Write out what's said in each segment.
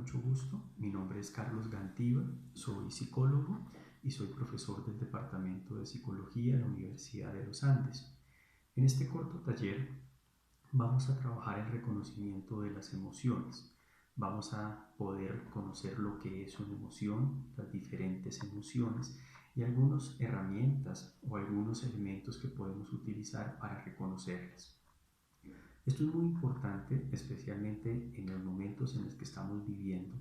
mucho gusto. Mi nombre es Carlos Gantiva, soy psicólogo y soy profesor del Departamento de Psicología en la Universidad de los Andes. En este corto taller vamos a trabajar el reconocimiento de las emociones. Vamos a poder conocer lo que es una emoción, las diferentes emociones y algunas herramientas o algunos elementos que podemos utilizar para reconocerlas. Esto es muy importante, especialmente en los momentos en los que estamos viviendo,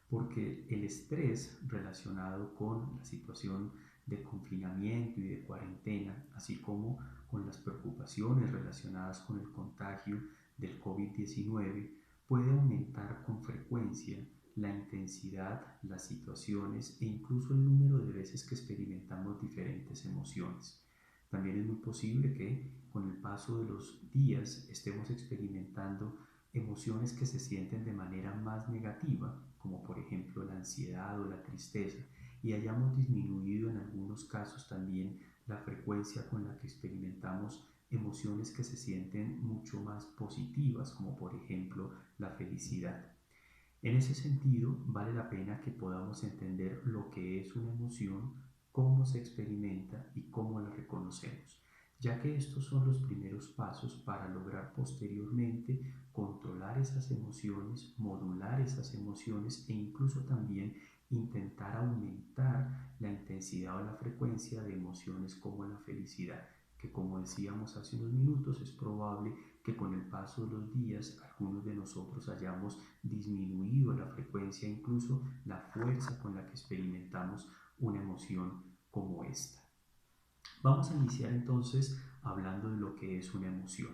porque el estrés relacionado con la situación de confinamiento y de cuarentena, así como con las preocupaciones relacionadas con el contagio del COVID-19, puede aumentar con frecuencia la intensidad, las situaciones e incluso el número de veces que experimentamos diferentes emociones. También es muy posible que con el paso de los días estemos experimentando emociones que se sienten de manera más negativa, como por ejemplo la ansiedad o la tristeza, y hayamos disminuido en algunos casos también la frecuencia con la que experimentamos emociones que se sienten mucho más positivas, como por ejemplo la felicidad. En ese sentido, vale la pena que podamos entender lo que es una emoción, cómo se experimenta y cómo la reconocemos, ya que estos son los primeros pasos para lograr posteriormente controlar esas emociones, modular esas emociones e incluso también intentar aumentar la intensidad o la frecuencia de emociones como la felicidad, que como decíamos hace unos minutos es probable que con el paso de los días algunos de nosotros hayamos disminuido la frecuencia, incluso la fuerza con la que experimentamos una emoción como esta. Vamos a iniciar entonces hablando de lo que es una emoción.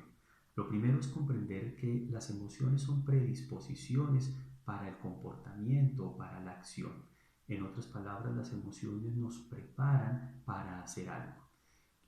Lo primero es comprender que las emociones son predisposiciones para el comportamiento, para la acción. En otras palabras, las emociones nos preparan para hacer algo.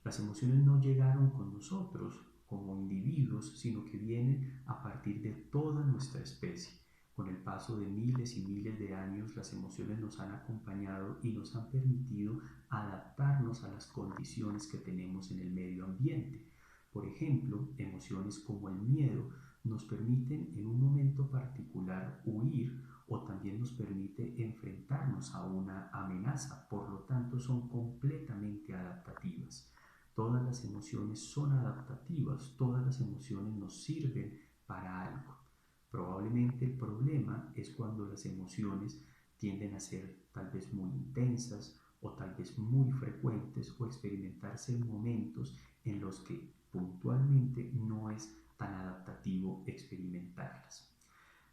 Las emociones no llegaron con nosotros como individuos, sino que vienen a partir de toda nuestra especie. Con el paso de miles y miles de años, las emociones nos han acompañado y nos han permitido adaptarnos a las condiciones que tenemos en el medio ambiente. Por ejemplo, emociones como el miedo nos permiten en un momento particular huir o también nos permite enfrentarnos a una amenaza. Por lo tanto, son completamente adaptativas. Todas las emociones son adaptativas, todas las emociones nos sirven para algo. Probablemente el problema es cuando las emociones tienden a ser tal vez muy intensas o tal vez muy frecuentes o experimentarse en momentos en los que puntualmente no es tan adaptativo experimentarlas.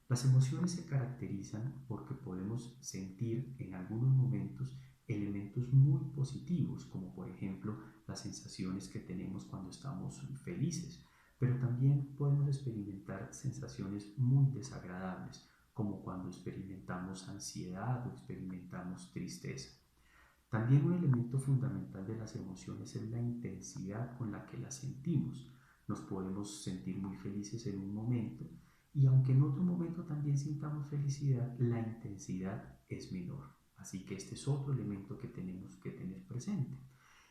Las emociones se caracterizan porque podemos sentir en algunos momentos elementos muy positivos, como por ejemplo las sensaciones que tenemos cuando estamos felices, pero también podemos experimentar sensaciones muy desagradables, como cuando experimentamos ansiedad o experimentamos tristeza. También un elemento fundamental de las emociones es la intensidad con la que las sentimos. Nos podemos sentir muy felices en un momento y aunque en otro momento también sintamos felicidad, la intensidad es menor. Así que este es otro elemento que tenemos que tener presente.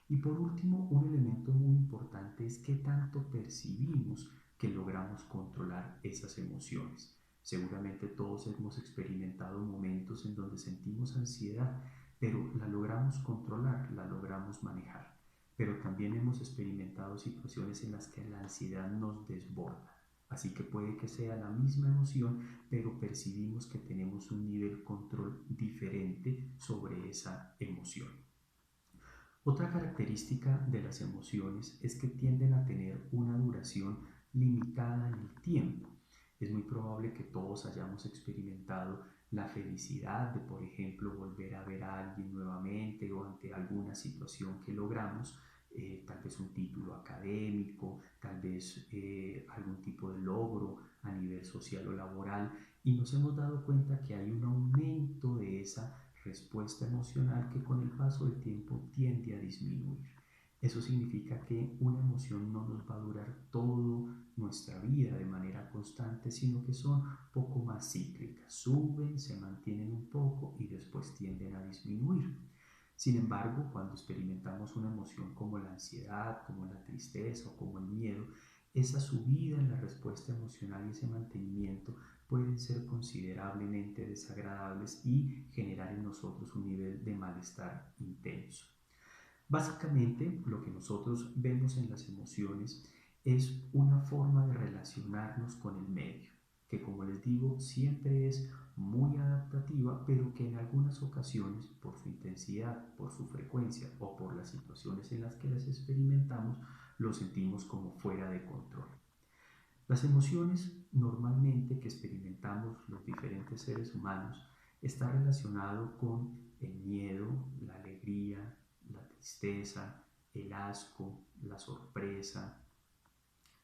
Y por último, un elemento muy importante es qué tanto percibimos que logramos controlar esas emociones. Seguramente todos hemos experimentado momentos en donde sentimos ansiedad, pero la logramos controlar, la logramos manejar. Pero también hemos experimentado situaciones en las que la ansiedad nos desborda. Así que puede que sea la misma emoción, pero percibimos que tenemos un nivel control diferente sobre esa emoción. Otra característica de las emociones es que tienden a tener una duración limitada en el tiempo. Es muy probable que todos hayamos experimentado la felicidad de, por ejemplo, volver a ver a alguien nuevamente o ante alguna situación que logramos, tal vez un título académico, tal vez algún tipo de logro a nivel social o laboral, y nos hemos dado cuenta que hay un aumento de esa respuesta emocional que con el paso del tiempo tiende a disminuir. Eso significa que una emoción no nos va a durar toda nuestra vida de manera constante, sino que son poco más cíclicas. Suben, se mantienen un poco y después tienden a disminuir. Sin embargo, cuando experimentamos una emoción como la ansiedad, como la tristeza o como el miedo, esa subida en la respuesta emocional y ese mantenimiento pueden ser considerablemente desagradables y generar en nosotros un nivel de malestar intenso. Básicamente, lo que nosotros vemos en las emociones es una forma de relacionarnos con el medio, que como les digo, siempre es muy adaptativa, pero que en algunas ocasiones, por su intensidad, por su frecuencia o por las situaciones en las que las experimentamos, lo sentimos como fuera de control. Las emociones normalmente que experimentamos los diferentes seres humanos está relacionado con el miedo, la alegría, la tristeza, el asco, la sorpresa,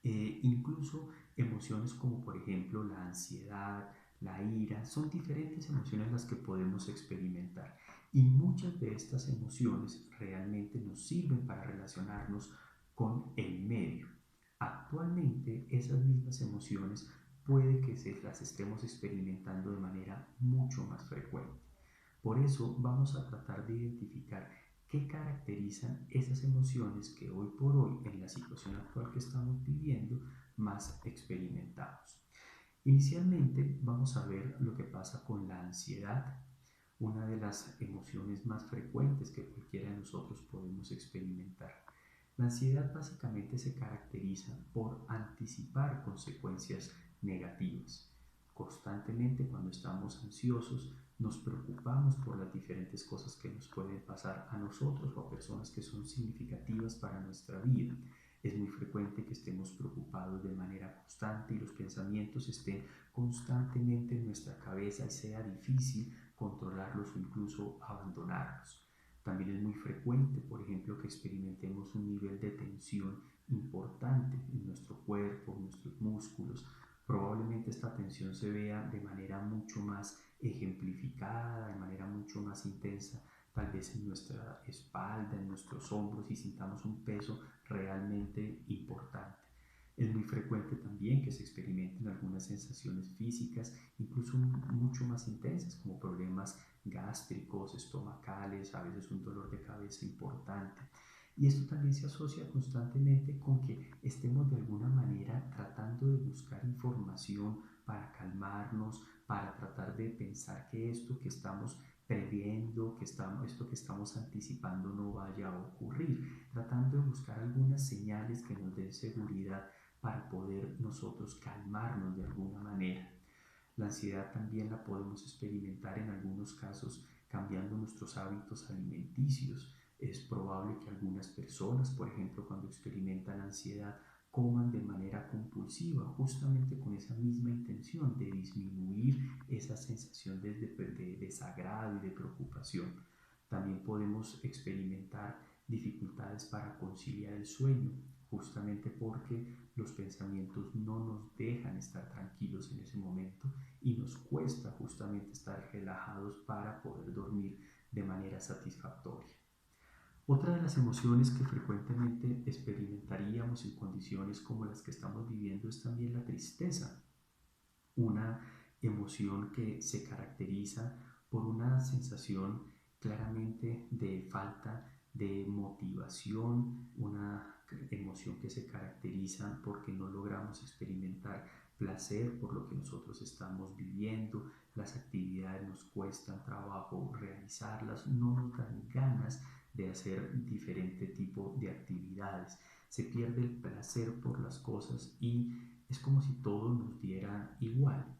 incluso emociones como por ejemplo la ansiedad, la ira, son diferentes emociones las que podemos experimentar y muchas de estas emociones realmente nos sirven para relacionarnos con el medio. Actualmente esas mismas emociones puede que las estemos experimentando de manera mucho más frecuente. Por eso vamos a tratar de identificar qué caracterizan esas emociones que hoy por hoy, en la situación actual que estamos viviendo, más experimentamos. Inicialmente vamos a ver lo que pasa con la ansiedad, una de las emociones más frecuentes que cualquiera de nosotros podemos experimentar. La ansiedad básicamente se caracteriza por anticipar consecuencias negativas. Constantemente cuando estamos ansiosos nos preocupamos por las diferentes cosas que nos pueden pasar a nosotros o a personas que son significativas para nuestra vida. Es muy frecuente que estemos preocupados de manera constante y los pensamientos estén constantemente en nuestra cabeza y sea difícil controlarlos o incluso abandonarlos. También es muy frecuente, por ejemplo, que experimentemos un nivel de tensión importante en nuestro cuerpo, en nuestros músculos. Probablemente esta tensión se vea de manera mucho más ejemplificada, de manera mucho más intensa, tal vez en nuestra espalda, en nuestros hombros y sintamos un peso realmente importante. Es muy frecuente también que se experimenten algunas sensaciones físicas, incluso mucho más intensas, como problemas gástricos, estomacales, a veces un dolor de cabeza importante. Y esto también se asocia constantemente con que estemos de alguna manera tratando de buscar información para calmarnos, para tratar de pensar que esto que estamos previendo, esto que estamos anticipando no vaya a ocurrir, tratando de buscar algunas señales que nos den seguridad para poder nosotros calmarnos de alguna manera. La ansiedad también la podemos experimentar en algunos casos cambiando nuestros hábitos alimenticios. Es probable que algunas personas, por ejemplo, cuando experimentan ansiedad, coman de manera compulsiva, justamente con esa misma intención de disminuir esa sensación de desagrado y de preocupación. También podemos experimentar dificultades para conciliar el sueño, justamente porque los pensamientos no nos dejan estar tranquilos en ese momento y nos cuesta justamente estar relajados para poder dormir de manera satisfactoria. Otra de las emociones que frecuentemente experimentaríamos en condiciones como las que estamos viviendo es también la tristeza, una emoción que se caracteriza por una sensación claramente de falta de motivación, una emoción que se caracteriza porque no logramos experimentar placer por lo que nosotros estamos viviendo, las actividades nos cuestan trabajo realizarlas, no nos dan ganas de hacer diferente tipo de actividades, se pierde el placer por las cosas y es como si todo nos diera igual.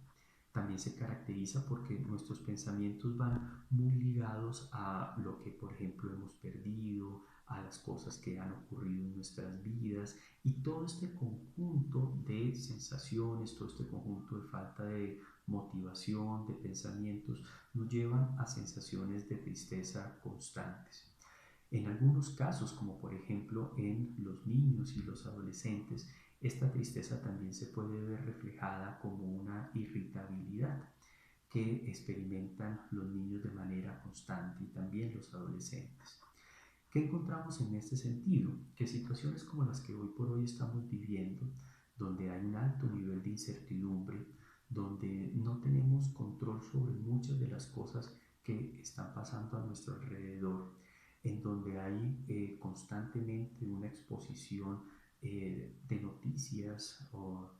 También se caracteriza porque nuestros pensamientos van muy ligados a lo que, por ejemplo, hemos perdido, a las cosas que han ocurrido en nuestras vidas y todo este conjunto de sensaciones, todo este conjunto de falta de motivación, de pensamientos, nos llevan a sensaciones de tristeza constantes. En algunos casos, como por ejemplo en los niños y los adolescentes, esta tristeza también se puede ver reflejada como una irritabilidad que experimentan los niños de manera constante y también los adolescentes. ¿Qué encontramos en este sentido? Que situaciones como las que hoy por hoy estamos viviendo, donde hay un alto nivel de incertidumbre, donde no tenemos control sobre muchas de las cosas que están pasando a nuestro alrededor, en donde hay constantemente una exposición de noticias o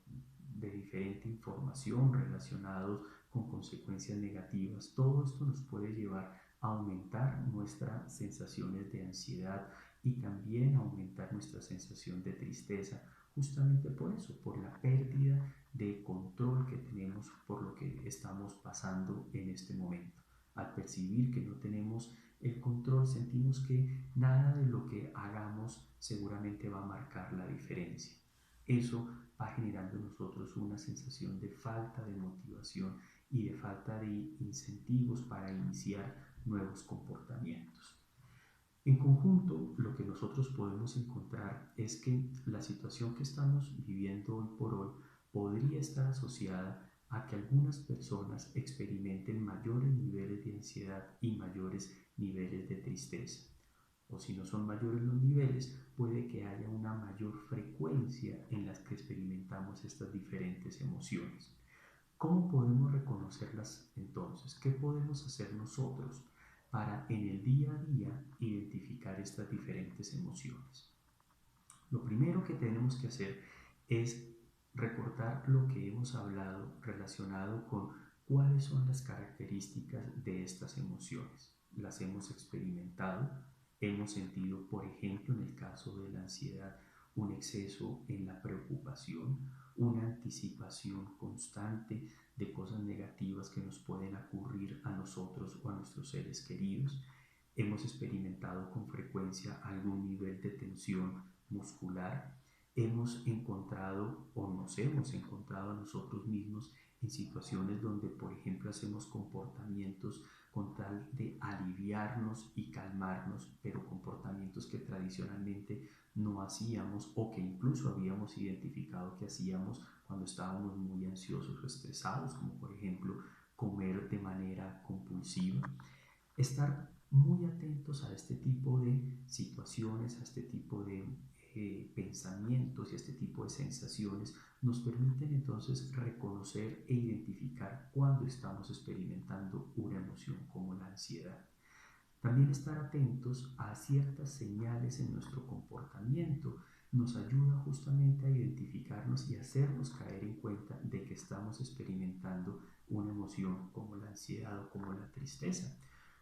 de diferente información relacionados con consecuencias negativas. Todo esto nos puede llevar a aumentar nuestras sensaciones de ansiedad y también a aumentar nuestra sensación de tristeza, justamente por eso, por la pérdida de control que tenemos por lo que estamos pasando en este momento. Al percibir que no tenemos el control, sentimos que nada de lo que hagamos seguramente va a marcar la diferencia. Eso va generando en nosotros una sensación de falta de motivación y de falta de incentivos para iniciar nuevos comportamientos. En conjunto, lo que nosotros podemos encontrar es que la situación que estamos viviendo hoy por hoy podría estar asociada a que algunas personas experimenten mayores niveles de ansiedad y mayores niveles de tristeza. O si no son mayores los niveles, puede que haya una mayor frecuencia en las que experimentamos estas diferentes emociones. ¿Cómo podemos reconocerlas entonces? ¿Qué podemos hacer nosotros para en el día a día identificar estas diferentes emociones? Lo primero que tenemos que hacer es recordar lo que hemos hablado relacionado con cuáles son las características de estas emociones. Las hemos experimentado, hemos sentido, por ejemplo, en el caso de la ansiedad, un exceso en la preocupación, una anticipación constante de cosas negativas que nos pueden ocurrir a nosotros o a nuestros seres queridos. Hemos experimentado con frecuencia algún nivel de tensión muscular. Hemos encontrado o nos hemos encontrado a nosotros mismos en situaciones donde, por ejemplo, hacemos comportamientos con tal de aliviarnos y calmarnos, pero comportamientos que tradicionalmente no hacíamos o que incluso habíamos identificado que hacíamos cuando estábamos muy ansiosos o estresados, como por ejemplo comer de manera compulsiva. Estar muy atentos a este tipo de situaciones, a este tipo de pensamientos y a este tipo de sensaciones nos permiten entonces reconocer e identificar cuando estamos experimentando una emoción como la ansiedad. También estar atentos a ciertas señales en nuestro comportamiento nos ayuda justamente a identificarnos y hacernos caer en cuenta de que estamos experimentando una emoción como la ansiedad o como la tristeza.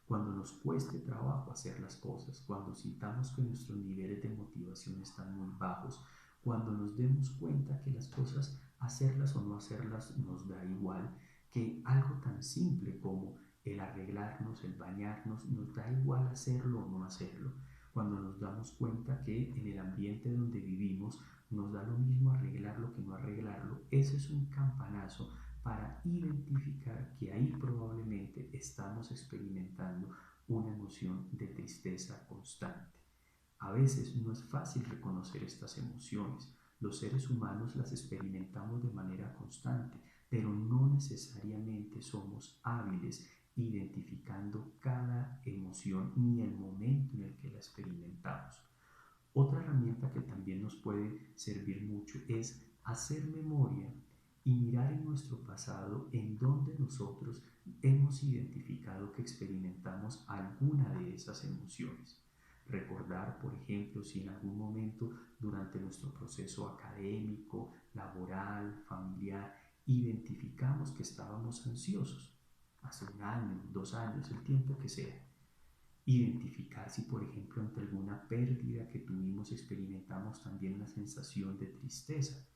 Cuando nos cueste trabajo hacer las cosas, cuando sintamos que nuestros niveles de motivación están muy bajos, cuando nos demos cuenta que las cosas, hacerlas o no hacerlas, nos da igual, que algo tan simple como el arreglarnos, el bañarnos, nos da igual hacerlo o no hacerlo. Cuando nos damos cuenta que en el ambiente donde vivimos nos da lo mismo arreglarlo que no arreglarlo, ese es un campanazo para identificar que ahí probablemente estamos experimentando una emoción de tristeza constante. A veces no es fácil reconocer estas emociones. Los seres humanos las experimentamos de manera constante, pero no necesariamente somos hábiles identificando cada emoción ni el momento en el que la experimentamos. Otra herramienta que también nos puede servir mucho es hacer memoria y mirar en nuestro pasado en donde nosotros hemos identificado que experimentamos alguna de esas emociones. Recordar, por ejemplo, si en algún momento durante nuestro proceso académico, laboral, familiar, identificamos que estábamos ansiosos, hace un año, 2 años, el tiempo que sea. Identificar si, por ejemplo, ante alguna pérdida que tuvimos experimentamos también una sensación de tristeza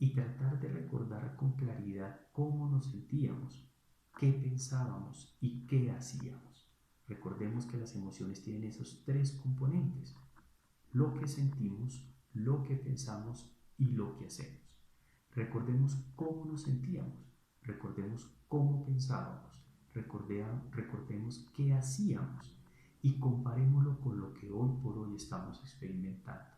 y tratar de recordar con claridad cómo nos sentíamos, qué pensábamos y qué hacíamos. Recordemos que las emociones tienen esos tres componentes: lo que sentimos, lo que pensamos y lo que hacemos. Recordemos cómo nos sentíamos, recordemos cómo pensábamos, recordemos qué hacíamos y comparémoslo con lo que hoy por hoy estamos experimentando.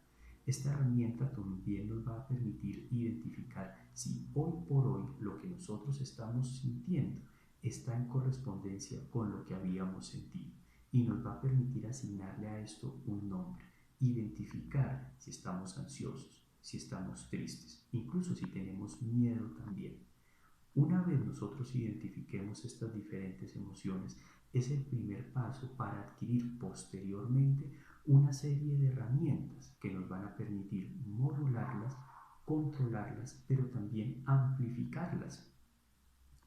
Esta herramienta también nos va a permitir identificar si hoy por hoy lo que nosotros estamos sintiendo está en correspondencia con lo que habíamos sentido y nos va a permitir asignarle a esto un nombre, identificar si estamos ansiosos, si estamos tristes, incluso si tenemos miedo también. Una vez nosotros identifiquemos estas diferentes emociones, es el primer paso para adquirir posteriormente una serie de herramientas que nos van a permitir modularlas, controlarlas, pero también amplificarlas.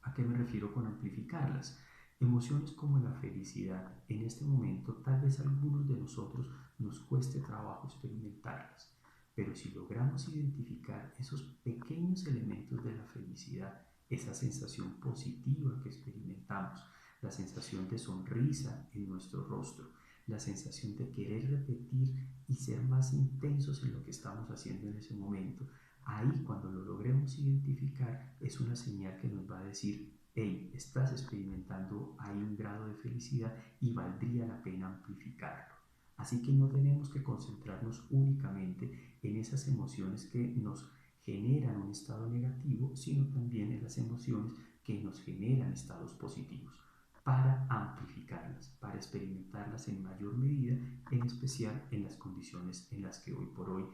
¿A qué me refiero con amplificarlas? Emociones como la felicidad, en este momento tal vez a algunos de nosotros nos cueste trabajo experimentarlas, pero si logramos identificar esos pequeños elementos de la felicidad, esa sensación positiva que experimentamos, la sensación de sonrisa en nuestro rostro, la sensación de querer repetir y ser más intensos en lo que estamos haciendo en ese momento, ahí cuando lo logremos identificar es una señal que nos va a decir: hey, estás experimentando ahí un grado de felicidad y valdría la pena amplificarlo. Así que no tenemos que concentrarnos únicamente en esas emociones que nos generan un estado negativo, sino también en las emociones que nos generan estados positivos, para amplificarlas, para experimentarlas en mayor medida, en especial en las condiciones en las que hoy por hoy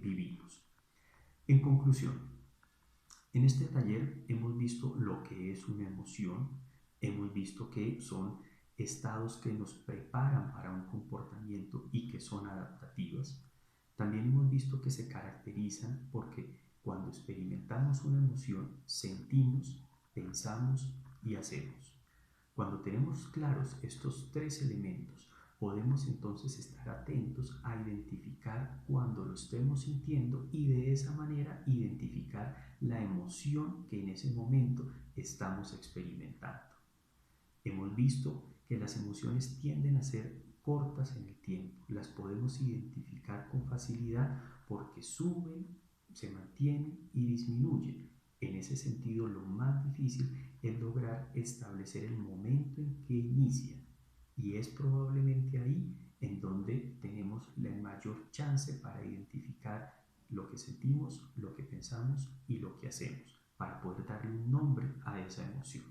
vivimos. En conclusión, en este taller hemos visto lo que es una emoción, hemos visto que son estados que nos preparan para un comportamiento y que son adaptativas. También hemos visto que se caracterizan porque cuando experimentamos una emoción sentimos, pensamos y hacemos. Cuando tenemos claros estos tres elementos, podemos entonces estar atentos a identificar cuando lo estemos sintiendo y de esa manera identificar la emoción que en ese momento estamos experimentando. Hemos visto que las emociones tienden a ser cortas en el tiempo, las podemos identificar con facilidad porque suben, se mantienen y disminuyen. En ese sentido, lo más difícil es lograr establecer el momento en que inicia, y es probablemente ahí en donde tenemos la mayor chance para identificar lo que sentimos, lo que pensamos y lo que hacemos, para poder darle un nombre a esa emoción.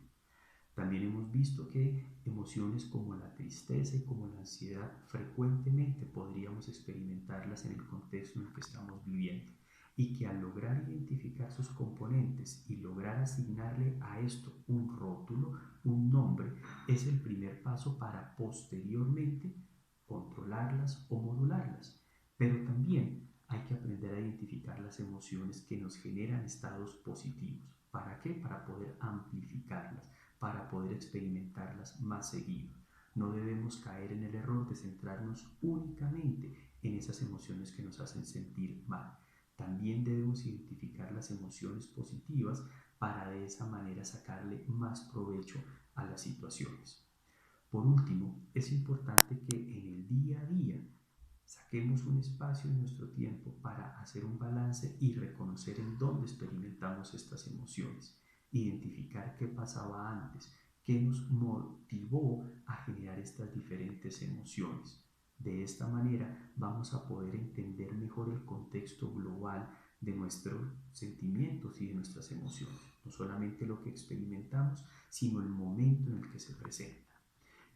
También hemos visto que emociones como la tristeza y como la ansiedad frecuentemente podríamos experimentarlas en el contexto en el que estamos viviendo, y que al lograr identificar sus componentes y lograr asignarle a esto un rótulo, un nombre, es el primer paso para posteriormente controlarlas o modularlas. Pero también hay que aprender a identificar las emociones que nos generan estados positivos. ¿Para qué? Para poder amplificarlas, para poder experimentarlas más seguido. No debemos caer en el error de centrarnos únicamente en esas emociones que nos hacen sentir mal. También debemos identificar las emociones positivas para de esa manera sacarle más provecho a las situaciones. Por último, es importante que en el día a día saquemos un espacio en nuestro tiempo para hacer un balance y reconocer en dónde experimentamos estas emociones, identificar qué pasaba antes, qué nos motivó a generar estas diferentes emociones. De esta manera vamos a poder entender mejor el contexto global de nuestros sentimientos y de nuestras emociones, no solamente lo que experimentamos, sino el momento en el que se presenta.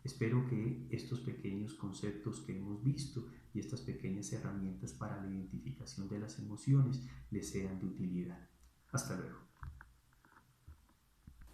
Espero que estos pequeños conceptos que hemos visto y estas pequeñas herramientas para la identificación de las emociones les sean de utilidad. Hasta luego.